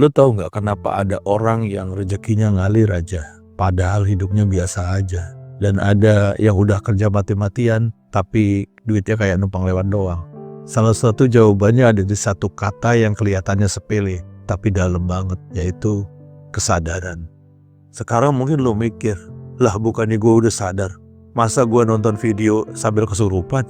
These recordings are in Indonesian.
Lo tahu nggak kenapa ada orang yang rezekinya ngalir aja, padahal hidupnya biasa aja. Dan ada yang udah kerja mati-matian, tapi duitnya kayak numpang lewat doang. Salah satu jawabannya ada di satu kata yang kelihatannya sepele, tapi dalam banget, yaitu kesadaran. Sekarang mungkin lo mikir, lah bukannya gue udah sadar, masa gue nonton video sambil kesurupan?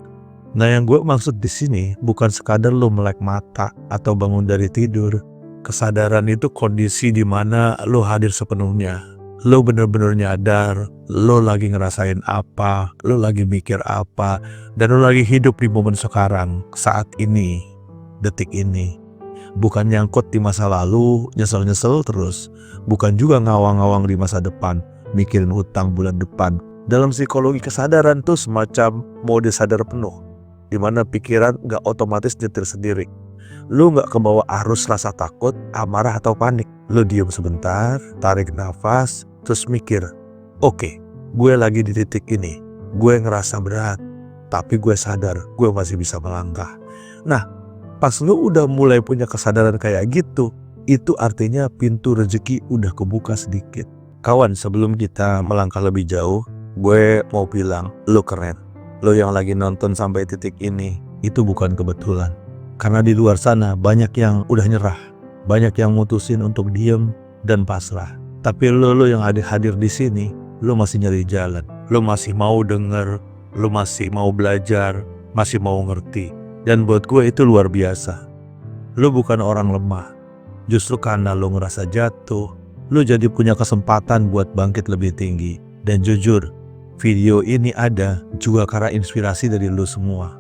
Nah, yang gue maksud di sini bukan sekadar lo melek mata atau bangun dari tidur. Kesadaran itu kondisi di mana lo hadir sepenuhnya. Lo bener-bener nyadar, lo lagi ngerasain apa, lo lagi mikir apa, dan lo lagi hidup di momen sekarang, saat ini, detik ini. Bukan nyangkut di masa lalu, nyesel-nyesel terus. Bukan juga ngawang-ngawang di masa depan, mikirin hutang bulan depan. Dalam psikologi kesadaran tuh semacam mode sadar penuh, di mana pikiran gak otomatis nyetir sendiri. Lu gak kebawa arus rasa takut, amarah atau panik. Lu diem sebentar, tarik nafas, terus mikir, oke, gue lagi di titik ini. Gue ngerasa berat, tapi gue sadar gue masih bisa melangkah. Nah, pas lu udah mulai punya kesadaran kayak gitu, itu artinya pintu rezeki udah kebuka sedikit. Kawan, sebelum kita melangkah lebih jauh, gue mau bilang, lu keren. Lu yang lagi nonton sampai titik ini, itu bukan kebetulan. Karena di luar sana banyak yang udah nyerah, banyak yang mutusin untuk diem dan pasrah. Tapi lo yang hadir di sini, lo masih nyari jalan, lo masih mau denger, lo masih mau belajar, masih mau ngerti. Dan buat gue itu luar biasa. Lo bukan orang lemah, justru karena lo ngerasa jatuh, lo jadi punya kesempatan buat bangkit lebih tinggi. Dan jujur, video ini ada juga karena inspirasi dari lo semua.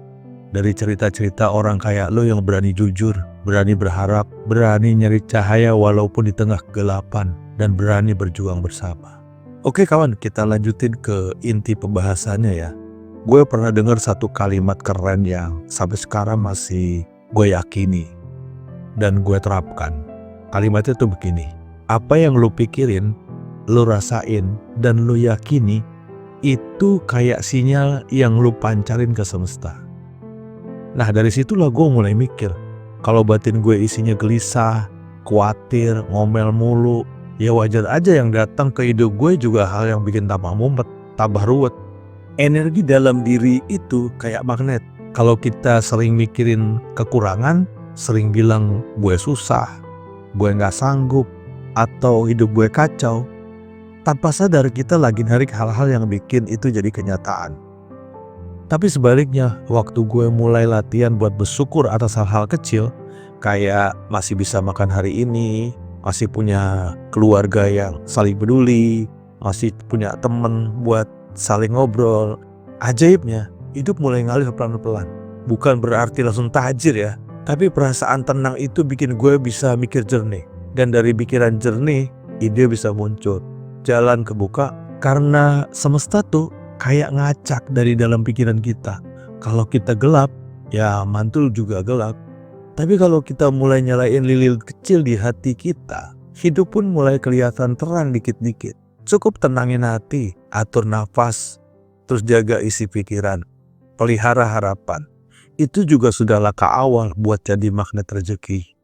Dari cerita-cerita orang kayak lo yang berani jujur, berani berharap, berani nyari cahaya walaupun di tengah kegelapan, dan berani berjuang bersama. Oke kawan, kita lanjutin ke inti pembahasannya ya. Gue pernah dengar satu kalimat keren yang sampai sekarang masih gue yakini dan gue terapkan. Kalimatnya tuh begini, apa yang lo pikirin, lo rasain, dan lo yakini, itu kayak sinyal yang lo pancarin ke semesta. Nah dari situlah gue mulai mikir, kalau batin gue isinya gelisah, khawatir, ngomel mulu, ya wajar aja yang datang ke hidup gue juga hal yang bikin tambah mumet, tambah ruwet. Energi dalam diri itu kayak magnet. Kalau kita sering mikirin kekurangan, sering bilang gue susah, gue gak sanggup, atau hidup gue kacau, tanpa sadar kita lagi narik hal-hal yang bikin itu jadi kenyataan. Tapi sebaliknya, waktu gue mulai latihan buat bersyukur atas hal-hal kecil, kayak masih bisa makan hari ini, masih punya keluarga yang saling peduli, masih punya temen buat saling ngobrol. Ajaibnya, hidup mulai ngalir pelan-pelan. Bukan berarti langsung tajir ya, tapi perasaan tenang itu bikin gue bisa mikir jernih. Dan dari pikiran jernih, ide bisa muncul. Jalan kebuka karena semesta tuh kayak ngacak dari dalam pikiran kita. Kalau kita gelap, ya mantul juga gelap. Tapi kalau kita mulai nyalain lilin kecil di hati kita, hidup pun mulai kelihatan terang dikit-dikit. Cukup tenangin hati, atur nafas, terus jaga isi pikiran, pelihara harapan. Itu juga sudah langkah awal buat jadi magnet rezeki.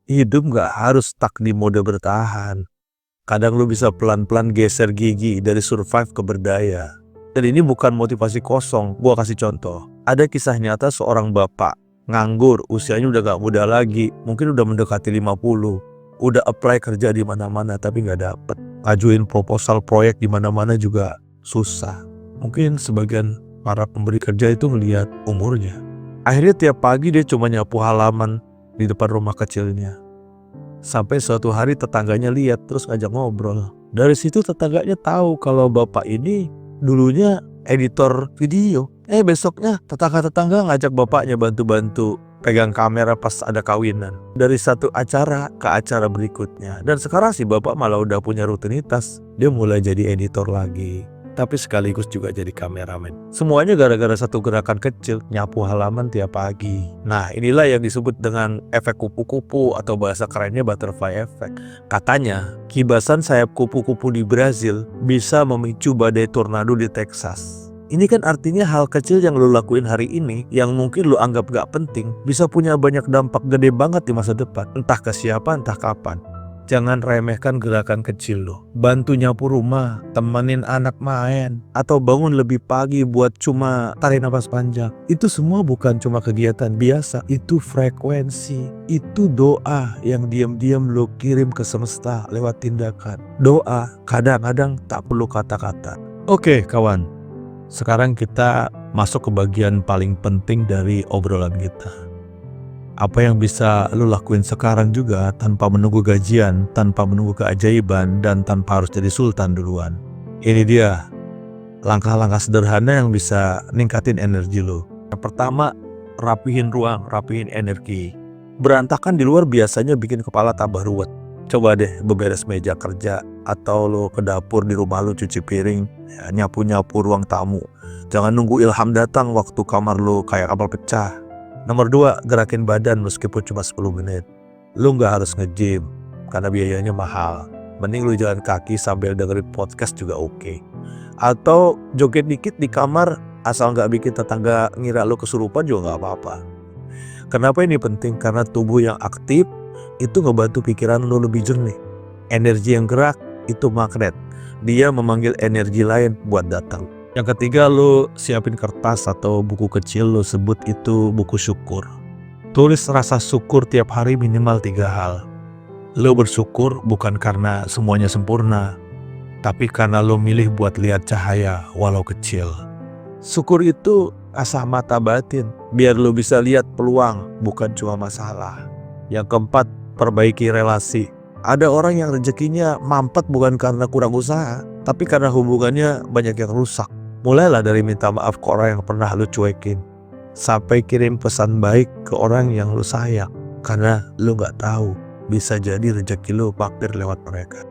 Hidup gak harus stuck di mode bertahan. Kadang lu bisa pelan-pelan geser gigi dari survive ke berdaya. Dan ini bukan motivasi kosong, gua kasih contoh. Ada kisah nyata seorang bapak, nganggur, usianya udah gak muda lagi, mungkin udah mendekati 50. Udah apply kerja di mana-mana tapi gak dapet. Ngajuin proposal proyek di mana-mana juga susah. Mungkin sebagian para pemberi kerja itu ngelihat umurnya. Akhirnya tiap pagi dia cuma nyapu halaman di depan rumah kecilnya. Sampai suatu hari tetangganya lihat terus ngajak ngobrol. Dari situ tetangganya tahu kalau bapak ini dulunya editor video. Besoknya tetangga-tetangga ngajak bapaknya bantu-bantu pegang kamera pas ada kawinan. Dari satu acara ke acara berikutnya. Dan sekarang sih bapak malah udah punya rutinitas. Dia mulai jadi editor lagi, tapi sekaligus juga jadi kameramen. Semuanya gara-gara satu gerakan kecil, nyapu halaman tiap pagi. Nah inilah yang disebut dengan efek kupu-kupu atau bahasa kerennya butterfly effect. Katanya kibasan sayap kupu-kupu di Brazil bisa memicu badai tornado di Texas. Ini kan artinya hal kecil yang lo lakuin hari ini yang mungkin lo anggap gak penting bisa punya banyak dampak gede banget di masa depan. Entah ke siapa, entah kapan. Jangan remehkan gerakan kecil lo. Bantu nyapu rumah, temenin anak main, atau bangun lebih pagi buat cuma tarik nafas panjang. Itu semua bukan cuma kegiatan biasa, itu frekuensi. Itu doa yang diam-diam lo kirim ke semesta lewat tindakan. Doa kadang-kadang tak perlu kata-kata. Oke kawan, sekarang kita masuk ke bagian paling penting dari obrolan kita. Apa yang bisa lu lakuin sekarang juga tanpa menunggu gajian, tanpa menunggu keajaiban, dan tanpa harus jadi sultan duluan. Ini dia langkah-langkah sederhana yang bisa ningkatin energi lu. Yang pertama, rapihin ruang, rapihin energi. Berantakan di luar biasanya bikin kepala tambah ruwet. Coba deh beberes meja kerja, atau lu ke dapur di rumah lu cuci piring, ya, nyapu-nyapu ruang tamu. Jangan nunggu ilham datang waktu kamar lu kayak kapal pecah. Nomor 2, gerakin badan meskipun cuma 10 menit. Lu gak harus nge-gym karena biayanya mahal. Mending lu jalan kaki sambil dengerin podcast juga oke. Atau joget dikit di kamar asal gak bikin tetangga ngira lu kesurupan juga gak apa-apa. Kenapa ini penting? Karena tubuh yang aktif itu ngebantu pikiran lu lebih jernih. Energi yang gerak itu magnet. Dia memanggil energi lain buat datang. Yang ketiga, lu siapin kertas atau buku kecil, lu sebut itu buku syukur. Tulis rasa syukur tiap hari minimal 3 hal. Lu bersyukur bukan karena semuanya sempurna, tapi karena lu milih buat lihat cahaya walau kecil. Syukur itu asah mata batin, biar lu bisa lihat peluang bukan cuma masalah. Yang keempat, perbaiki relasi. Ada orang yang rezekinya mampet bukan karena kurang usaha, tapi karena hubungannya banyak yang rusak. Mulailah dari minta maaf ke orang yang pernah lu cuekin, sampai kirim pesan baik ke orang yang lu sayang. Karena lu gak tahu, bisa jadi rezeki lu mampir lewat mereka.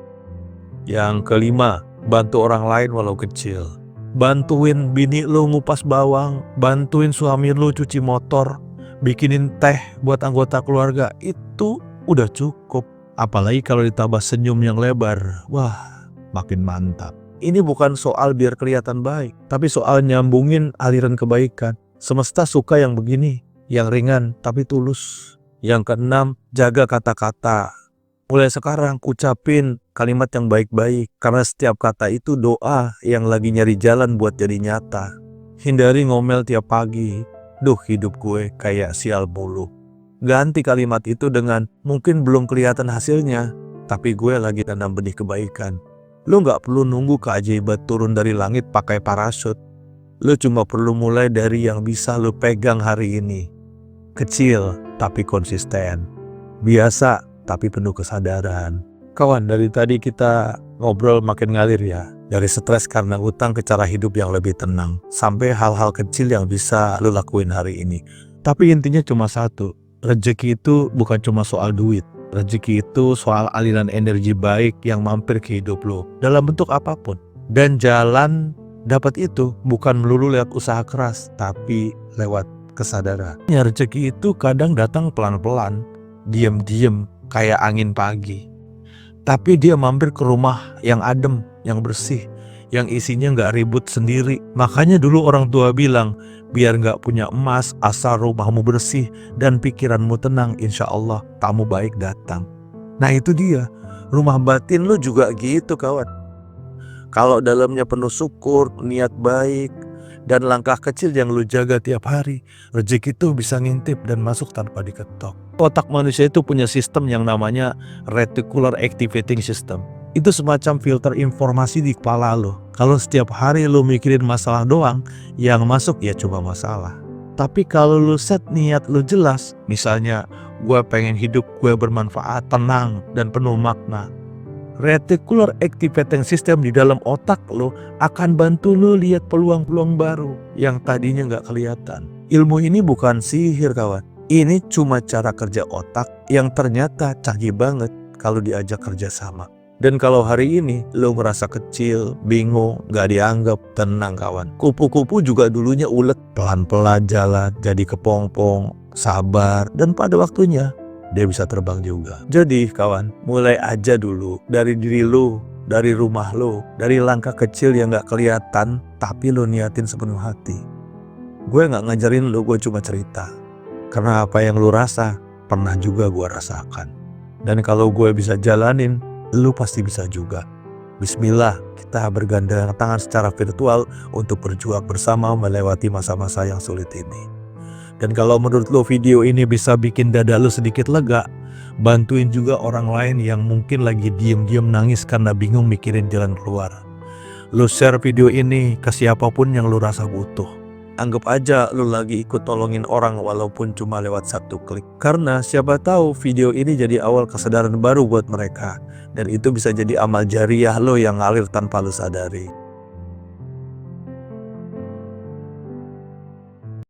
Yang kelima, bantu orang lain walau kecil. Bantuin bini lu ngupas bawang, bantuin suami lu cuci motor, bikinin teh buat anggota keluarga, itu udah cukup. Apalagi kalau ditambah senyum yang lebar, wah makin mantap. Ini bukan soal biar kelihatan baik, tapi soal nyambungin aliran kebaikan. Semesta suka yang begini, yang ringan tapi tulus. Yang keenam, jaga kata-kata. Mulai sekarang ucapin kalimat yang baik-baik, karena setiap kata itu doa yang lagi nyari jalan buat jadi nyata. Hindari ngomel tiap pagi, duh hidup gue kayak sial mulu. Ganti kalimat itu dengan mungkin belum kelihatan hasilnya, tapi gue lagi tanam benih kebaikan. Lu gak perlu nunggu keajaiban turun dari langit pakai parasut. Lu cuma perlu mulai dari yang bisa lu pegang hari ini. Kecil tapi konsisten. Biasa tapi penuh kesadaran. Kawan, dari tadi kita ngobrol makin ngalir ya. Dari stres karena utang ke cara hidup yang lebih tenang, sampai hal-hal kecil yang bisa lu lakuin hari ini. Tapi intinya cuma satu, rezeki itu bukan cuma soal duit. Rezeki itu soal aliran energi baik yang mampir ke hidup lo dalam bentuk apapun. Dan jalan dapat itu bukan melulu lewat usaha keras, tapi lewat kesadaran. Ya, rezeki itu kadang datang pelan-pelan, diam-diam kayak angin pagi. Tapi dia mampir ke rumah yang adem, yang bersih, yang isinya gak ribut sendiri. Makanya dulu orang tua bilang, biar gak punya emas, asal rumahmu bersih dan pikiranmu tenang, insya Allah tamu baik datang. Nah itu dia, rumah batin lu juga gitu kawan. Kalau dalamnya penuh syukur, niat baik, dan langkah kecil yang lu jaga tiap hari, rezeki itu bisa ngintip dan masuk tanpa diketok. Otak manusia itu punya sistem yang namanya reticular activating system. Itu semacam filter informasi di kepala lo. Kalau setiap hari lo mikirin masalah doang, yang masuk ya cuma masalah. Tapi kalau lo set niat lo jelas, misalnya gue pengen hidup gue bermanfaat, tenang, dan penuh makna, reticular activating system di dalam otak lo akan bantu lo lihat peluang-peluang baru yang tadinya gak kelihatan. Ilmu ini bukan sihir kawan. Ini cuma cara kerja otak yang ternyata canggih banget kalau diajak kerja sama. Dan kalau hari ini lo ngerasa kecil, bingung, gak dianggap, tenang kawan. Kupu-kupu juga dulunya ulet, pelan-pelan jalan, jadi kepompong, sabar, dan pada waktunya dia bisa terbang juga. Jadi kawan, mulai aja dulu dari diri lo, dari rumah lo, dari langkah kecil yang gak kelihatan, tapi lo niatin sepenuh hati. Gue gak ngajarin lo, gue cuma cerita. Karena apa yang lo rasa, pernah juga gue rasakan. Dan kalau gue bisa jalanin, lu pasti bisa juga. Bismillah, kita bergandengan tangan secara virtual untuk berjuang bersama melewati masa-masa yang sulit ini. Dan kalau menurut lo video ini bisa bikin dada lo sedikit lega, bantuin juga orang lain yang mungkin lagi diem-diem nangis karena bingung mikirin jalan keluar. Lo share video ini ke siapapun yang lo rasa butuh. Anggap aja lo lagi ikut tolongin orang walaupun cuma lewat satu klik. Karena siapa tahu video ini jadi awal kesadaran baru buat mereka. Dan itu bisa jadi amal jariah lo yang ngalir tanpa lo sadari.